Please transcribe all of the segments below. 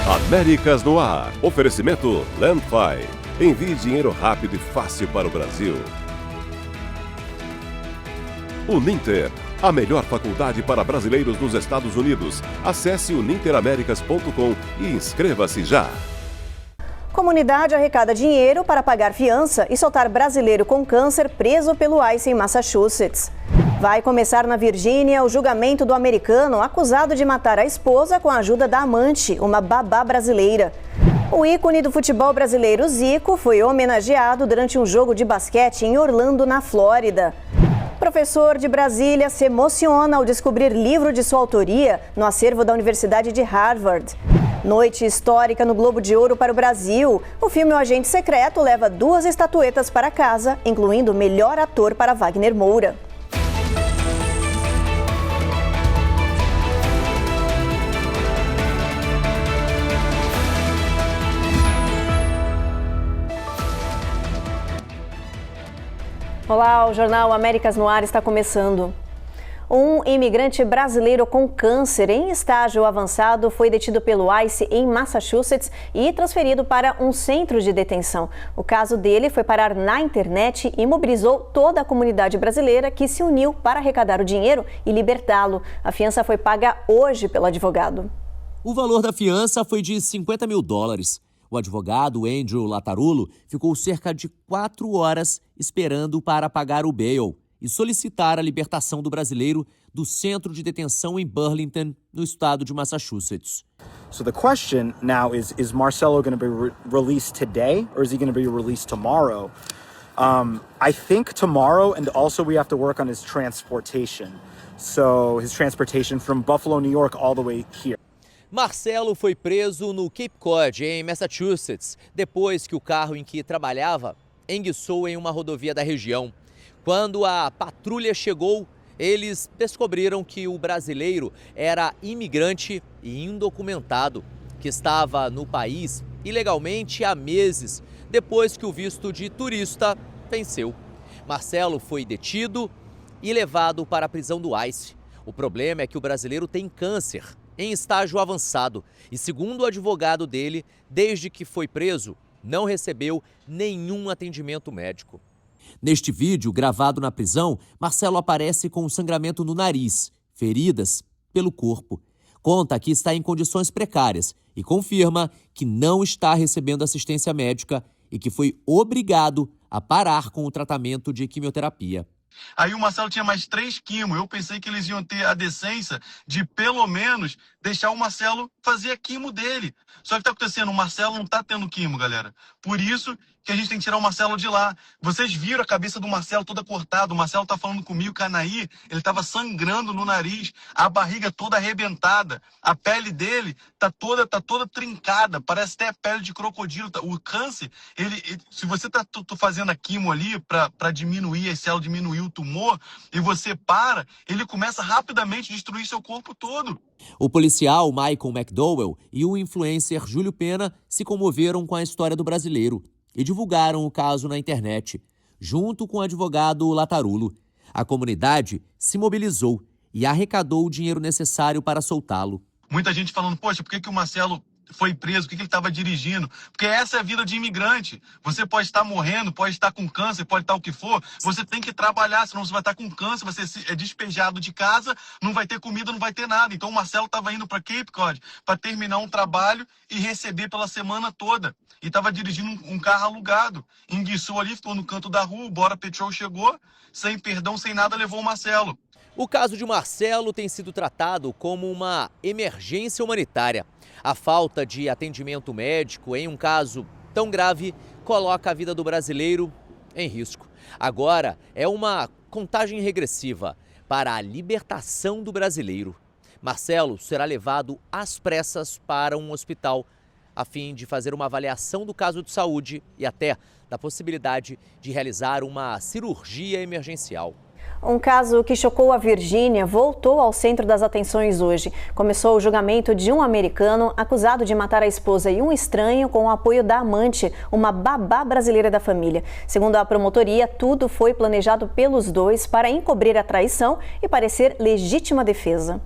Américas no Ar. Oferecimento Landfi. Envie dinheiro rápido e fácil para o Brasil. Uninter. A melhor faculdade para brasileiros nos Estados Unidos. Acesse uninteraméricas.com e inscreva-se já. Comunidade arrecada dinheiro para pagar fiança e soltar brasileiro com câncer preso pelo ICE em Massachusetts. Vai começar na Virgínia o julgamento do americano acusado de matar a esposa com a ajuda da amante, uma babá brasileira. O ícone do futebol brasileiro, Zico, foi homenageado durante um jogo de basquete em Orlando, na Flórida. Professor de Brasília se emociona ao descobrir livro de sua autoria no acervo da Universidade de Harvard. Noite histórica no Globo de Ouro para o Brasil. O filme O Agente Secreto leva 2 estatuetas para casa, incluindo o melhor ator para Wagner Moura. Olá, o Jornal Américas no Ar está começando. Um imigrante brasileiro com câncer em estágio avançado foi detido pelo ICE em Massachusetts e transferido para um centro de detenção. O caso dele foi parar na internet e mobilizou toda a comunidade brasileira que se uniu para arrecadar o dinheiro e libertá-lo. A fiança foi paga hoje pelo advogado. O valor da fiança foi de $50 mil. O advogado Andrew Latarulo ficou cerca de 4 horas esperando para pagar o bail e solicitar a libertação do brasileiro do centro de detenção em Burlington, no estado de Massachusetts. So the question now is Marcelo going to be released today or is he going to be released tomorrow? I think tomorrow, and also we have to work on his transportation. So his transportation from Buffalo, New York, all the way here. Marcelo foi preso no Cape Cod, em Massachusetts, depois que o carro em que trabalhava enguiçou em uma rodovia da região. Quando a patrulha chegou, eles descobriram que o brasileiro era imigrante e indocumentado, que estava no país ilegalmente há meses, depois que o visto de turista venceu. Marcelo foi detido e levado para a prisão do ICE. O problema é que o brasileiro tem câncer em estágio avançado e, segundo o advogado dele, desde que foi preso, não recebeu nenhum atendimento médico. Neste vídeo, gravado na prisão, Marcelo aparece com sangramento no nariz, feridas pelo corpo. Conta que está em condições precárias e confirma que não está recebendo assistência médica e que foi obrigado a parar com o tratamento de quimioterapia. Aí o Marcelo tinha mais 3 quimos. Eu pensei que eles iam ter a decência de, pelo menos, deixar o Marcelo fazer a quimo dele. Só que tá acontecendo, o Marcelo não tá tendo quimo, galera. Por isso que a gente tem que tirar o Marcelo de lá. Vocês viram a cabeça do Marcelo toda cortada. O Marcelo tá falando comigo, Canaí, ele tava sangrando no nariz, a barriga toda arrebentada, a pele dele tá toda trincada, parece até pele de crocodilo. O câncer, se você tá fazendo a quimo ali para diminuir as células, diminuir o tumor, e você para, ele começa rapidamente a destruir seu corpo todo. O policial Michael McDowell e o influencer Júlio Pena se comoveram com a história do brasileiro e divulgaram o caso na internet, junto com o advogado Latarulo. A comunidade se mobilizou e arrecadou o dinheiro necessário para soltá-lo. Muita gente falando, poxa, por que o Marcelo foi preso, o que ele estava dirigindo? Porque essa é a vida de imigrante. Você pode estar morrendo, pode estar com câncer, pode estar o que for. Você tem que trabalhar, senão você vai estar com câncer, vai ser despejado de casa, não vai ter comida, não vai ter nada. Então o Marcelo estava indo para Cape Cod para terminar um trabalho e receber pela semana toda. E estava dirigindo um carro alugado. Enguiçou ali, ficou no canto da rua, o Bora Patrol chegou, sem perdão, sem nada, levou o Marcelo. O caso de Marcelo tem sido tratado como uma emergência humanitária. A falta de atendimento médico em um caso tão grave coloca a vida do brasileiro em risco. Agora é uma contagem regressiva para a libertação do brasileiro. Marcelo será levado às pressas para um hospital a fim de fazer uma avaliação do caso de saúde e até da possibilidade de realizar uma cirurgia emergencial. Um caso que chocou a Virgínia voltou ao centro das atenções hoje. Começou o julgamento de um americano acusado de matar a esposa e um estranho com o apoio da amante, uma babá brasileira da família. Segundo a promotoria, tudo foi planejado pelos dois para encobrir a traição e parecer legítima defesa.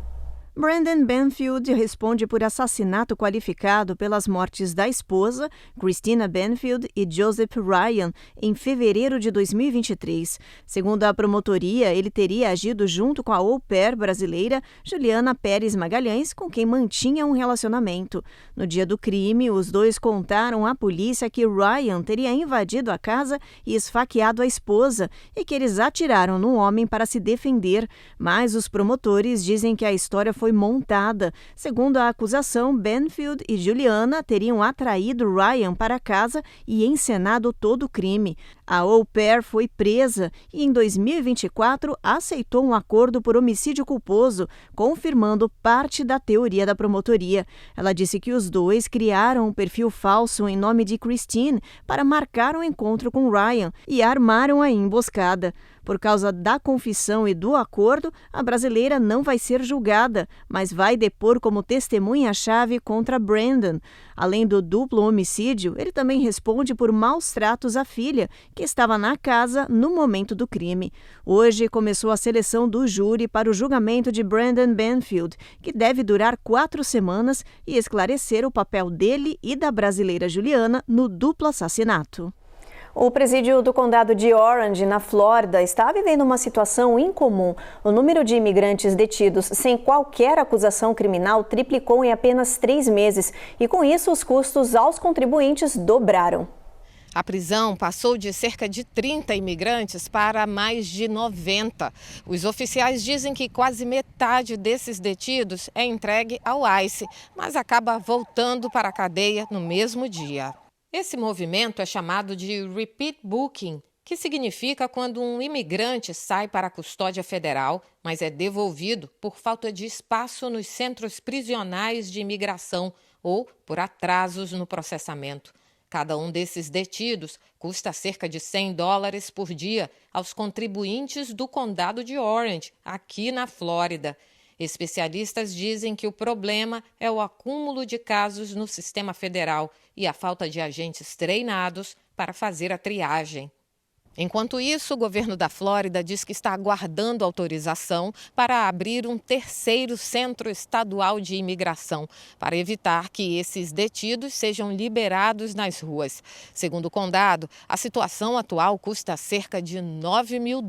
Brandon Banfield responde por assassinato qualificado pelas mortes da esposa, Christina Banfield, e Joseph Ryan, em fevereiro de 2023. Segundo a promotoria, ele teria agido junto com a au pair brasileira Juliana Pérez Magalhães, com quem mantinha um relacionamento. No dia do crime, os dois contaram à polícia que Ryan teria invadido a casa e esfaqueado a esposa e que eles atiraram no homem para se defender, mas os promotores dizem que a história foi montada. Segundo a acusação, Banfield e Juliana teriam atraído Ryan para casa e encenado todo o crime. A au pair foi presa e, em 2024, aceitou um acordo por homicídio culposo, confirmando parte da teoria da promotoria. Ela disse que os dois criaram um perfil falso em nome de Christine para marcar um encontro com Ryan e armaram a emboscada. Por causa da confissão e do acordo, a brasileira não vai ser julgada, mas vai depor como testemunha-chave contra Brandon. Além do duplo homicídio, ele também responde por maus tratos à filha, que estava na casa no momento do crime. Hoje começou a seleção do júri para o julgamento de Brandon Banfield, que deve durar 4 semanas e esclarecer o papel dele e da brasileira Juliana no duplo assassinato. O presídio do condado de Orange, na Flórida, está vivendo uma situação incomum. O número de imigrantes detidos sem qualquer acusação criminal triplicou em apenas 3 meses e, com isso, os custos aos contribuintes dobraram. A prisão passou de cerca de 30 imigrantes para mais de 90. Os oficiais dizem que quase metade desses detidos é entregue ao ICE, mas acaba voltando para a cadeia no mesmo dia. Esse movimento é chamado de repeat booking, que significa quando um imigrante sai para a custódia federal, mas é devolvido por falta de espaço nos centros prisionais de imigração ou por atrasos no processamento. Cada um desses detidos custa cerca de $100 por dia aos contribuintes do condado de Orange, aqui na Flórida. Especialistas dizem que o problema é o acúmulo de casos no sistema federal e a falta de agentes treinados para fazer a triagem. Enquanto isso, o governo da Flórida diz que está aguardando autorização para abrir um 3º centro estadual de imigração, para evitar que esses detidos sejam liberados nas ruas. Segundo o condado, a situação atual custa cerca de $9 mil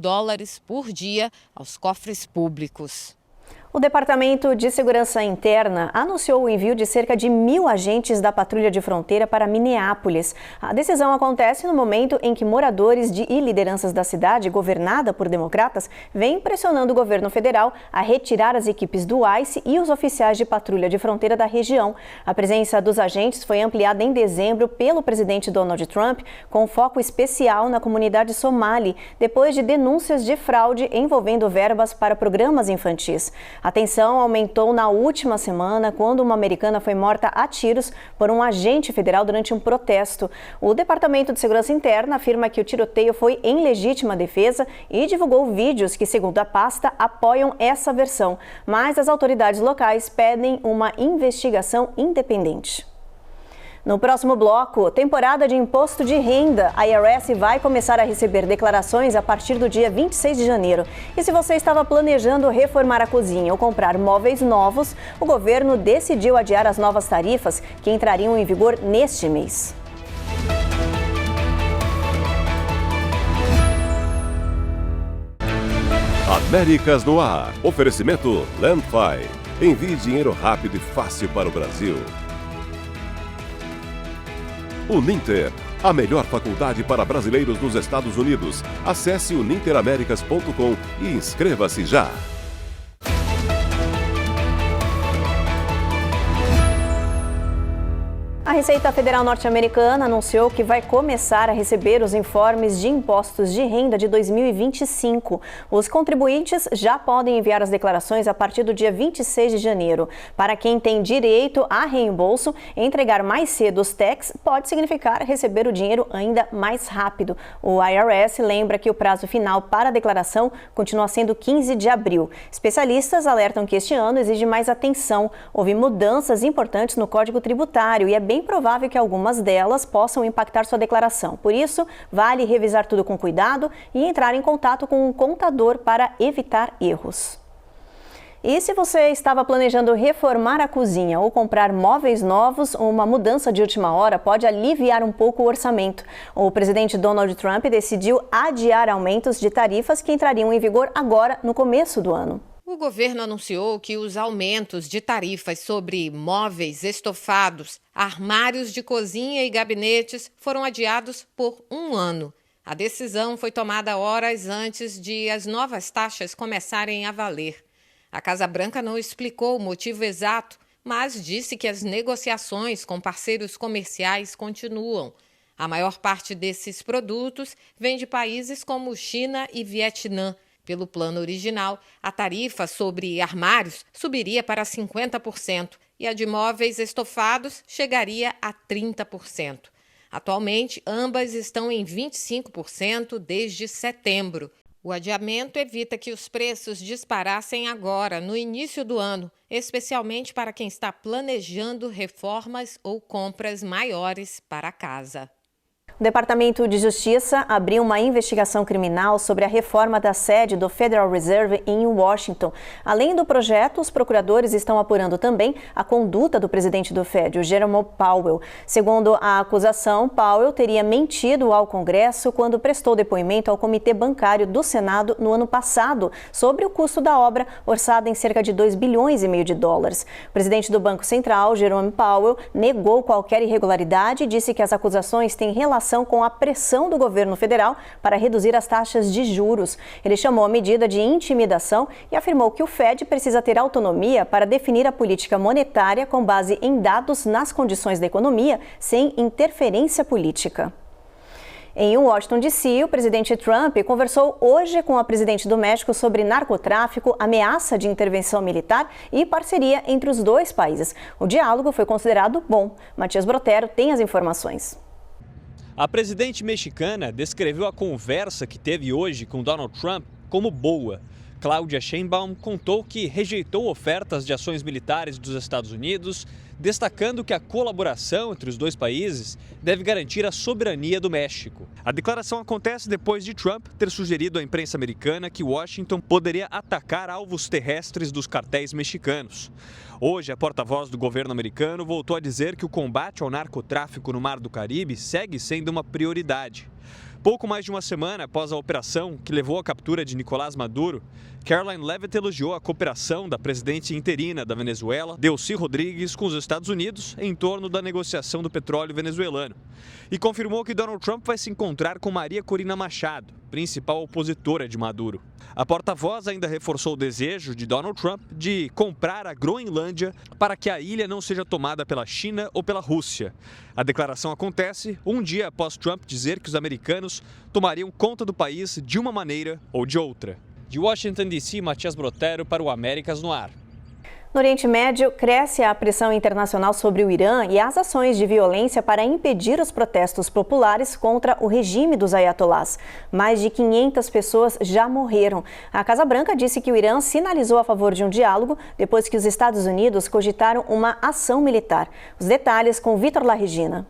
por dia aos cofres públicos. O Departamento de Segurança Interna anunciou o envio de cerca de 1.000 agentes da Patrulha de Fronteira para Minneapolis. A decisão acontece no momento em que moradores e lideranças da cidade, governada por democratas, vêm pressionando o governo federal a retirar as equipes do ICE e os oficiais de patrulha de fronteira da região. A presença dos agentes foi ampliada em dezembro pelo presidente Donald Trump, com foco especial na comunidade somali, depois de denúncias de fraude envolvendo verbas para programas infantis. A tensão aumentou na última semana, quando uma americana foi morta a tiros por um agente federal durante um protesto. O Departamento de Segurança Interna afirma que o tiroteio foi em legítima defesa e divulgou vídeos que, segundo a pasta, apoiam essa versão. Mas as autoridades locais pedem uma investigação independente. No próximo bloco, temporada de imposto de renda. A IRS vai começar a receber declarações a partir do dia 26 de janeiro. E se você estava planejando reformar a cozinha ou comprar móveis novos, o governo decidiu adiar as novas tarifas que entrariam em vigor neste mês. Américas no Ar. Oferecimento Landfi. Envie dinheiro rápido e fácil para o Brasil. Uninter, a melhor faculdade para brasileiros nos Estados Unidos. Acesse uninteraméricas.com e inscreva-se já. A Receita Federal norte-americana anunciou que vai começar a receber os informes de impostos de renda de 2025. Os contribuintes já podem enviar as declarações a partir do dia 26 de janeiro. Para quem tem direito a reembolso, entregar mais cedo os tax pode significar receber o dinheiro ainda mais rápido. O IRS lembra que o prazo final para a declaração continua sendo 15 de abril. Especialistas alertam que este ano exige mais atenção. Houve mudanças importantes no Código Tributário e é bem provável que algumas delas possam impactar sua declaração. Por isso, vale revisar tudo com cuidado e entrar em contato com um contador para evitar erros. E se você estava planejando reformar a cozinha ou comprar móveis novos, uma mudança de última hora pode aliviar um pouco o orçamento. O presidente Donald Trump decidiu adiar aumentos de tarifas que entrariam em vigor agora, no começo do ano. O governo anunciou que os aumentos de tarifas sobre móveis, estofados, armários de cozinha e gabinetes foram adiados por um ano. A decisão foi tomada horas antes de as novas taxas começarem a valer. A Casa Branca não explicou o motivo exato, mas disse que as negociações com parceiros comerciais continuam. A maior parte desses produtos vem de países como China e Vietnã. Pelo plano original, a tarifa sobre armários subiria para 50% e a de móveis estofados chegaria a 30%. Atualmente, ambas estão em 25% desde setembro. O adiamento evita que os preços disparassem agora, no início do ano, especialmente para quem está planejando reformas ou compras maiores para a casa. O Departamento de Justiça abriu uma investigação criminal sobre a reforma da sede do Federal Reserve em Washington. Além do projeto, os procuradores estão apurando também a conduta do presidente do Fed, o Jerome Powell. Segundo a acusação, Powell teria mentido ao Congresso quando prestou depoimento ao Comitê Bancário do Senado no ano passado sobre o custo da obra, orçada em cerca de 2,5 bilhões de dólares. O presidente do Banco Central, Jerome Powell, negou qualquer irregularidade e disse que as acusações têm relação com a pressão do governo federal para reduzir as taxas de juros. Ele chamou a medida de intimidação e afirmou que o Fed precisa ter autonomia para definir a política monetária com base em dados nas condições da economia, sem interferência política. Em Washington, D.C., o presidente Trump conversou hoje com a presidente do México sobre narcotráfico, ameaça de intervenção militar e parceria entre os dois países. O diálogo foi considerado bom. Matias Brotero tem as informações. A presidente mexicana descreveu a conversa que teve hoje com Donald Trump como boa. Claudia Sheinbaum contou que rejeitou ofertas de ações militares dos Estados Unidos, destacando que a colaboração entre os dois países deve garantir a soberania do México. A declaração acontece depois de Trump ter sugerido à imprensa americana que Washington poderia atacar alvos terrestres dos cartéis mexicanos. Hoje, a porta-voz do governo americano voltou a dizer que o combate ao narcotráfico no Mar do Caribe segue sendo uma prioridade. Pouco mais de uma semana após a operação que levou à captura de Nicolás Maduro, Caroline Leavitt elogiou a cooperação da presidente interina da Venezuela, Delcy Rodrigues, com os Estados Unidos em torno da negociação do petróleo venezuelano. E confirmou que Donald Trump vai se encontrar com Maria Corina Machado, principal opositora de Maduro. A porta-voz ainda reforçou o desejo de Donald Trump de comprar a Groenlândia para que a ilha não seja tomada pela China ou pela Rússia. A declaração acontece um dia após Trump dizer que os americanos tomariam conta do país de uma maneira ou de outra. De Washington, D.C., Matias Brotero para o Américas no Ar. No Oriente Médio, cresce a pressão internacional sobre o Irã e as ações de violência para impedir os protestos populares contra o regime dos ayatolás. Mais de 500 pessoas já morreram. A Casa Branca disse que o Irã sinalizou a favor de um diálogo depois que os Estados Unidos cogitaram uma ação militar. Os detalhes com Vitor Larregina.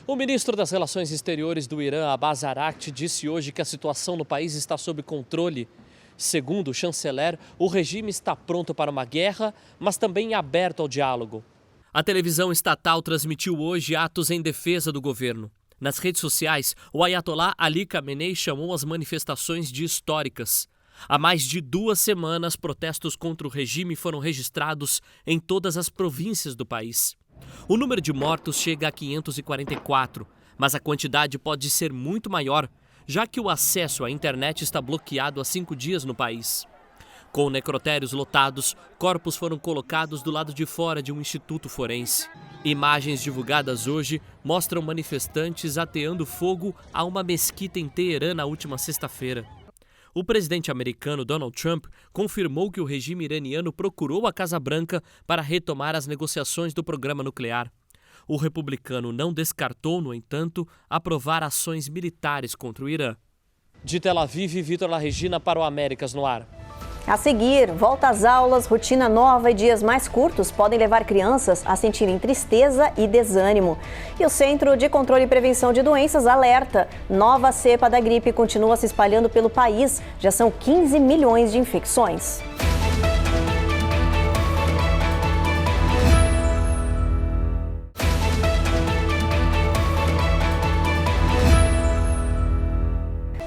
O ministro das Relações Exteriores do Irã, Abbas Araghchi, disse hoje que a situação no país está sob controle. Segundo o chanceler, o regime está pronto para uma guerra, mas também aberto ao diálogo. A televisão estatal transmitiu hoje atos em defesa do governo. Nas redes sociais, o Ayatollah Ali Khamenei chamou as manifestações de históricas. Há mais de 2 semanas, protestos contra o regime foram registrados em todas as províncias do país. O número de mortos chega a 544, mas a quantidade pode ser muito maior, já que o acesso à internet está bloqueado há 5 dias no país. Com necrotérios lotados, corpos foram colocados do lado de fora de um instituto forense. Imagens divulgadas hoje mostram manifestantes ateando fogo a uma mesquita em Teherã na última sexta-feira. O presidente americano Donald Trump confirmou que o regime iraniano procurou a Casa Branca para retomar as negociações do programa nuclear. O republicano não descartou, no entanto, aprovar ações militares contra o Irã. De Tel Aviv, Vitor Larregina para o Américas no Ar. A seguir, volta às aulas, rotina nova e dias mais curtos podem levar crianças a sentirem tristeza e desânimo. E o Centro de Controle e Prevenção de Doenças alerta: nova cepa da gripe continua se espalhando pelo país. Já são 15 milhões de infecções.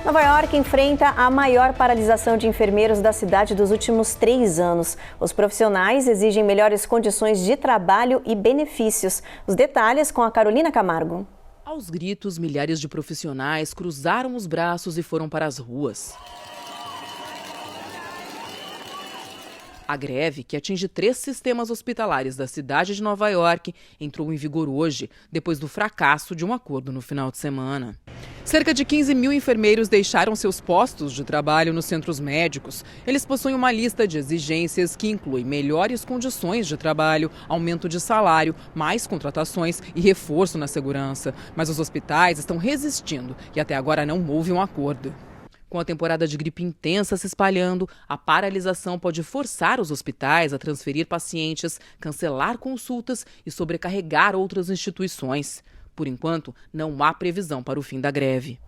Nova York enfrenta a maior paralisação de enfermeiros da cidade dos últimos 3 anos. Os profissionais exigem melhores condições de trabalho e benefícios. Os detalhes com a Carolina Camargo. Aos gritos, milhares de profissionais cruzaram os braços e foram para as ruas. A greve, que atinge 3 sistemas hospitalares da cidade de Nova York, entrou em vigor hoje, depois do fracasso de um acordo no final de semana. Cerca de 15 mil enfermeiros deixaram seus postos de trabalho nos centros médicos. Eles possuem uma lista de exigências que inclui melhores condições de trabalho, aumento de salário, mais contratações e reforço na segurança. Mas os hospitais estão resistindo e até agora não houve um acordo. Com a temporada de gripe intensa se espalhando, a paralisação pode forçar os hospitais a transferir pacientes, cancelar consultas e sobrecarregar outras instituições. Por enquanto, não há previsão para o fim da greve.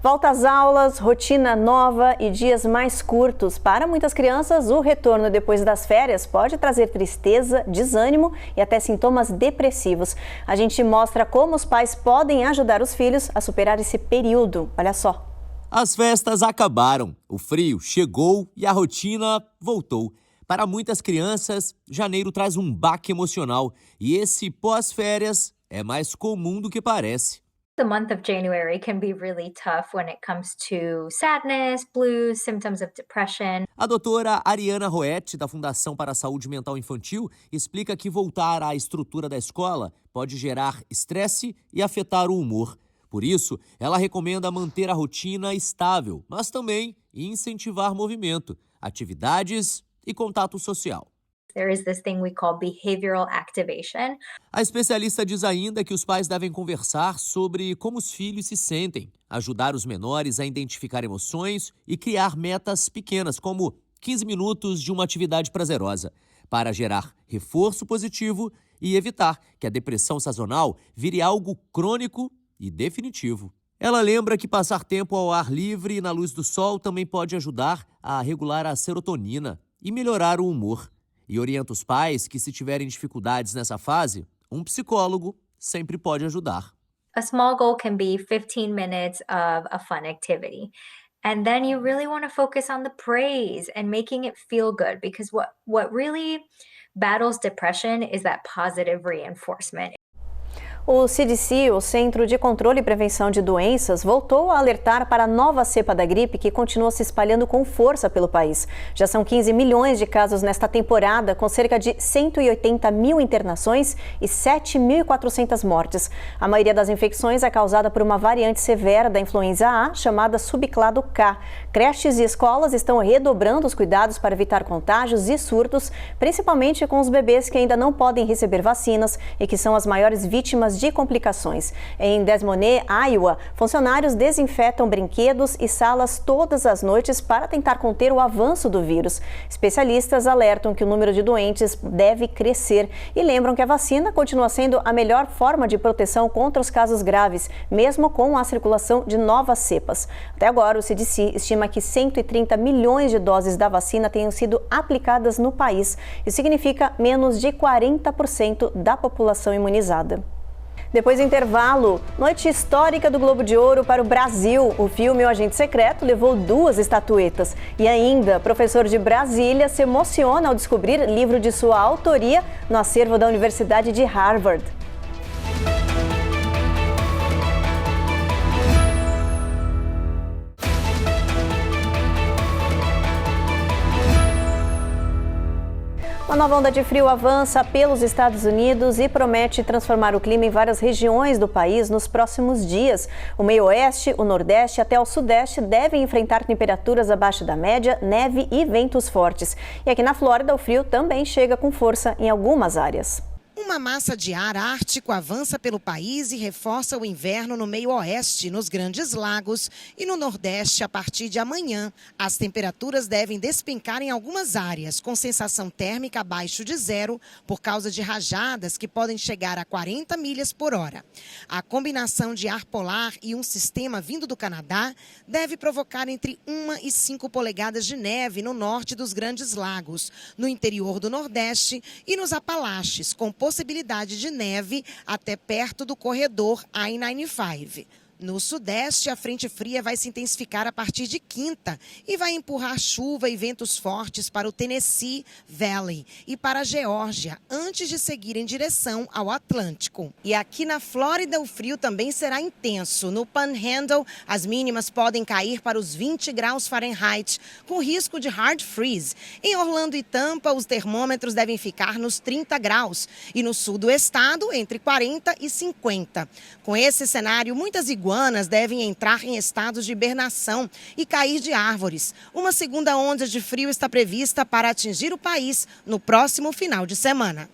Volta às aulas, rotina nova e dias mais curtos. Para muitas crianças, o retorno depois das férias pode trazer tristeza, desânimo e até sintomas depressivos. A gente mostra como os pais podem ajudar os filhos a superar esse período. Olha só. As festas acabaram, o frio chegou e a rotina voltou. Para muitas crianças, janeiro traz um baque emocional e esse pós-férias é mais comum do que parece. The month of January can be really tough when it comes to sadness, blues, symptoms of depression. A doutora Ariana Roetti, da Fundação para a Saúde Mental Infantil, explica que voltar à estrutura da escola pode gerar estresse e afetar o humor. Por isso, ela recomenda manter a rotina estável, mas também incentivar movimento, atividades e contato social. There is this thing we call behavioral activation. A especialista diz ainda que os pais devem conversar sobre como os filhos se sentem, ajudar os menores a identificar emoções e criar metas pequenas, como 15 minutos de uma atividade prazerosa, para gerar reforço positivo e evitar que a depressão sazonal vire algo crônico e definitivo. Ela lembra que passar tempo ao ar livre e na luz do sol também pode ajudar a regular a serotonina e melhorar o humor. E orienta os pais que, se tiverem dificuldades nessa fase, um psicólogo sempre pode ajudar. A small goal can be 15 minutes of a fun activity. And then you really want to focus on the praise and making it feel good, because what really battles depression is that positive reinforcement. O CDC, o Centro de Controle e Prevenção de Doenças, voltou a alertar para a nova cepa da gripe que continua se espalhando com força pelo país. Já são 15 milhões de casos nesta temporada, com cerca de 180 mil internações e 7.400 mortes. A maioria das infecções é causada por uma variante severa da influenza A, chamada subclado K. Creches e escolas estão redobrando os cuidados para evitar contágios e surtos, principalmente com os bebês que ainda não podem receber vacinas e que são as maiores vítimas de complicações. Em Des Moines, Iowa, funcionários desinfetam brinquedos e salas todas as noites para tentar conter o avanço do vírus. Especialistas alertam que o número de doentes deve crescer e lembram que a vacina continua sendo a melhor forma de proteção contra os casos graves, mesmo com a circulação de novas cepas. Até agora, o CDC estima que 130 milhões de doses da vacina tenham sido aplicadas no país. Isso significa menos de 40% da população imunizada. Depois do intervalo, noite histórica do Globo de Ouro para o Brasil. O filme O Agente Secreto levou 2 estatuetas. E ainda, professor de Brasília se emociona ao descobrir livro de sua autoria no acervo da Universidade de Harvard. Uma nova onda de frio avança pelos Estados Unidos e promete transformar o clima em várias regiões do país nos próximos dias. O meio-oeste, o nordeste e até o sudeste devem enfrentar temperaturas abaixo da média, neve e ventos fortes. E aqui na Flórida, o frio também chega com força em algumas áreas. Uma massa de ar ártico avança pelo país e reforça o inverno no meio-oeste, nos Grandes Lagos e no Nordeste a partir de amanhã. As temperaturas devem despencar em algumas áreas, com sensação térmica abaixo de zero, por causa de rajadas que podem chegar a 40 milhas por hora. A combinação de ar polar e um sistema vindo do Canadá deve provocar entre 1 e 5 polegadas de neve no norte dos Grandes Lagos, no interior do Nordeste e nos Apalaches, com possibilidade de neve até perto do corredor I-95. No sudeste, a frente fria vai se intensificar a partir de quinta e vai empurrar chuva e ventos fortes para o Tennessee Valley e para a Geórgia, antes de seguir em direção ao Atlântico. E aqui na Flórida, o frio também será intenso. No Panhandle, as mínimas podem cair para os 20 graus Fahrenheit, com risco de hard freeze. Em Orlando e Tampa, os termômetros devem ficar nos 30 graus e no sul do estado, entre 40 e 50. Com esse cenário, muitas iguanas devem entrar em estados de hibernação e cair de árvores. Uma segunda onda de frio está prevista para atingir o país no próximo final de semana.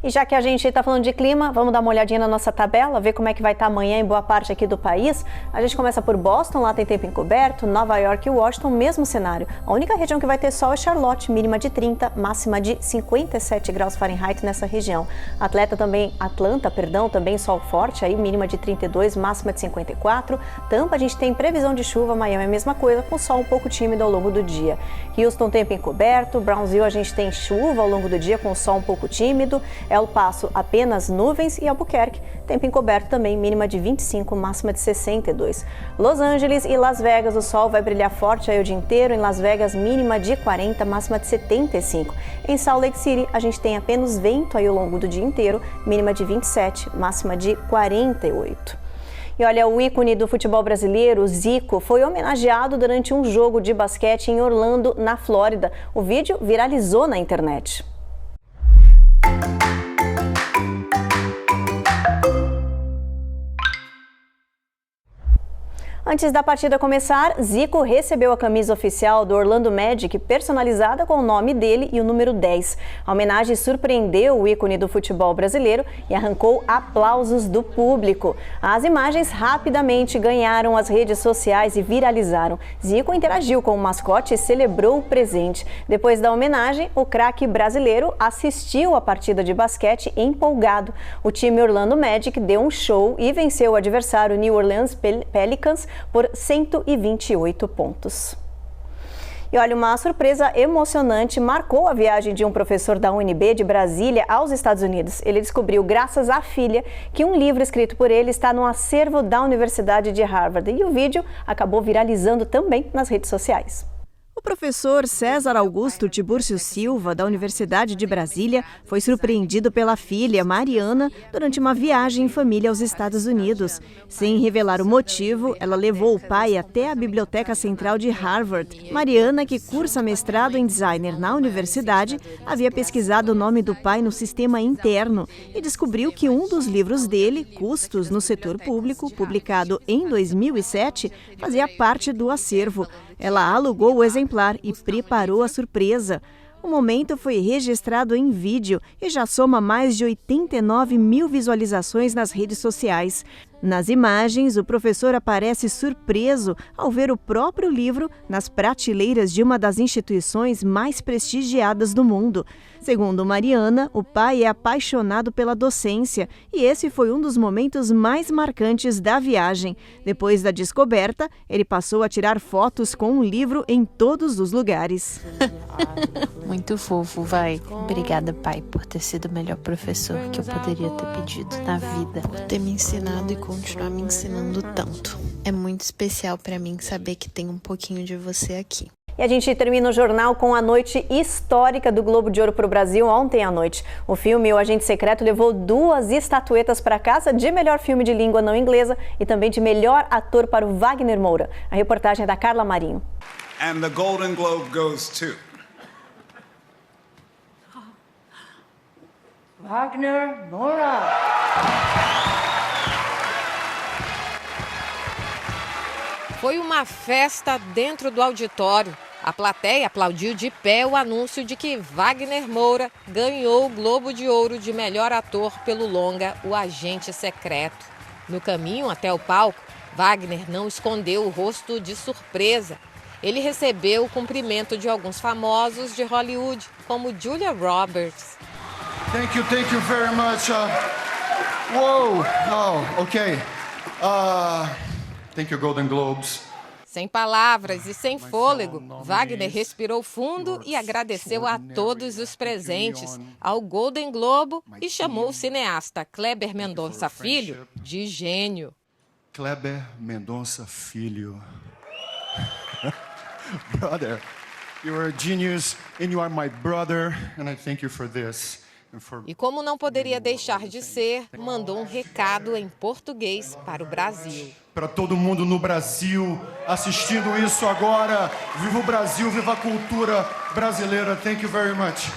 E já que a gente está falando de clima, vamos dar uma olhadinha na nossa tabela, ver como é que vai estar amanhã em boa parte aqui do país. A gente começa por Boston, lá tem tempo encoberto, Nova York e Washington, mesmo cenário. A única região que vai ter sol é Charlotte, mínima de 30, máxima de 57 graus Fahrenheit nessa região. Atlanta também sol forte, aí mínima de 32, máxima de 54. Tampa a gente tem previsão de chuva, Miami é a mesma coisa, com sol um pouco tímido ao longo do dia. Houston, tempo encoberto, Brownsville a gente tem chuva ao longo do dia, com sol um pouco tímido. El Paso, apenas nuvens, e Albuquerque, tempo encoberto também, mínima de 25, máxima de 62. Los Angeles e Las Vegas, o sol vai brilhar forte aí o dia inteiro. Em Las Vegas, mínima de 40, máxima de 75. Em Salt Lake City, a gente tem apenas vento aí ao longo do dia inteiro, mínima de 27, máxima de 48. E olha, o ícone do futebol brasileiro, Zico, foi homenageado durante um jogo de basquete em Orlando, na Flórida. O vídeo viralizou na internet. Antes da partida começar, Zico recebeu a camisa oficial do Orlando Magic, personalizada com o nome dele e o número 10. A homenagem surpreendeu o ícone do futebol brasileiro e arrancou aplausos do público. As imagens rapidamente ganharam as redes sociais e viralizaram. Zico interagiu com o mascote e celebrou o presente. Depois da homenagem, o craque brasileiro assistiu a partida de basquete empolgado. O time Orlando Magic deu um show e venceu o adversário New Orleans Pelicans por 128 pontos. E olha, uma surpresa emocionante marcou a viagem de um professor da UNB de Brasília aos Estados Unidos. Ele descobriu, graças à filha, que um livro escrito por ele está no acervo da Universidade de Harvard. E o vídeo acabou viralizando também nas redes sociais. O professor César Augusto Tiburcio Silva, da Universidade de Brasília, foi surpreendido pela filha, Mariana, durante uma viagem em família aos Estados Unidos. Sem revelar o motivo, ela levou o pai até a Biblioteca Central de Harvard. Mariana, que cursa mestrado em designer na universidade, havia pesquisado o nome do pai no sistema interno e descobriu que um dos livros dele, Custos no Setor Público, publicado em 2007, fazia parte do acervo. Ela alugou o exemplar e preparou a surpresa. O momento foi registrado em vídeo e já soma mais de 89 mil visualizações nas redes sociais. Nas imagens, o professor aparece surpreso ao ver o próprio livro nas prateleiras de uma das instituições mais prestigiadas do mundo. Segundo Mariana, o pai é apaixonado pela docência e esse foi um dos momentos mais marcantes da viagem. Depois da descoberta, ele passou a tirar fotos com o livro em todos os lugares. Muito fofo, vai. Obrigada, pai, por ter sido o melhor professor que eu poderia ter pedido na vida. Por ter me ensinado e continuar me ensinando tanto. É muito especial para mim saber que tem um pouquinho de você aqui. E a gente termina o jornal com a noite histórica do Globo de Ouro para o Brasil ontem à noite. O filme O Agente Secreto levou 2 estatuetas para casa de melhor filme de língua não inglesa e também de melhor ator para o Wagner Moura. A reportagem é da Carla Marinho. And the Golden Globe goes to Wagner Moura. Foi uma festa dentro do auditório. A plateia aplaudiu de pé o anúncio de que Wagner Moura ganhou o Globo de Ouro de melhor ator pelo longa O Agente Secreto. No caminho até o palco, Wagner não escondeu o rosto de surpresa. Ele recebeu o cumprimento de alguns famosos de Hollywood, como Julia Roberts. Thank you very much. Whoa, oh, okay. Thank you, Golden Globes. Sem palavras e sem fôlego, Wagner respirou fundo e agradeceu a todos os presentes, ao Golden Globo, e chamou o cineasta Kleber Mendonça Filho de gênio. Kleber Mendonça Filho. Brother, you are a genius and you are my brother, and I thank you for this. E como não poderia deixar de ser, mandou um recado em português para o Brasil. Para todo mundo no Brasil assistindo isso agora, viva o Brasil, viva a cultura brasileira. Thank you very much.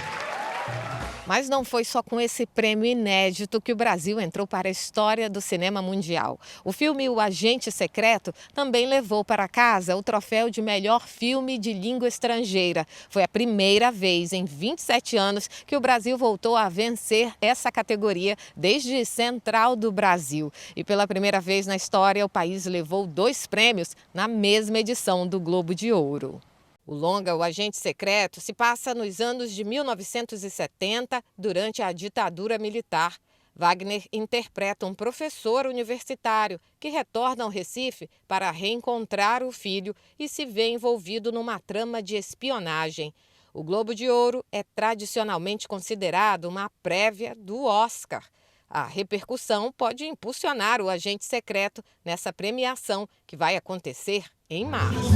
Mas não foi só com esse prêmio inédito que o Brasil entrou para a história do cinema mundial. O filme O Agente Secreto também levou para casa o troféu de melhor filme de língua estrangeira. Foi a primeira vez em 27 anos que o Brasil voltou a vencer essa categoria desde Central do Brasil. E pela primeira vez na história, o país levou 2 prêmios na mesma edição do Globo de Ouro. O longa O Agente Secreto se passa nos anos de 1970, durante a ditadura militar. Wagner interpreta um professor universitário que retorna ao Recife para reencontrar o filho e se vê envolvido numa trama de espionagem. O Globo de Ouro é tradicionalmente considerado uma prévia do Oscar. A repercussão pode impulsionar o Agente Secreto nessa premiação que vai acontecer em março.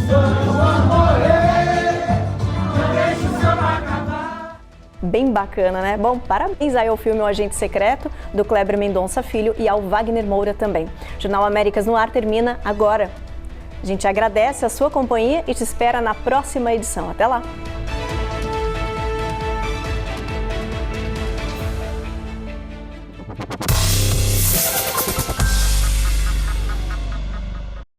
Bem bacana, né? Bom, parabéns aí ao filme O Agente Secreto, do Kleber Mendonça Filho, e ao Wagner Moura também. Jornal Américas no Ar termina agora. A gente agradece a sua companhia e te espera na próxima edição. Até lá!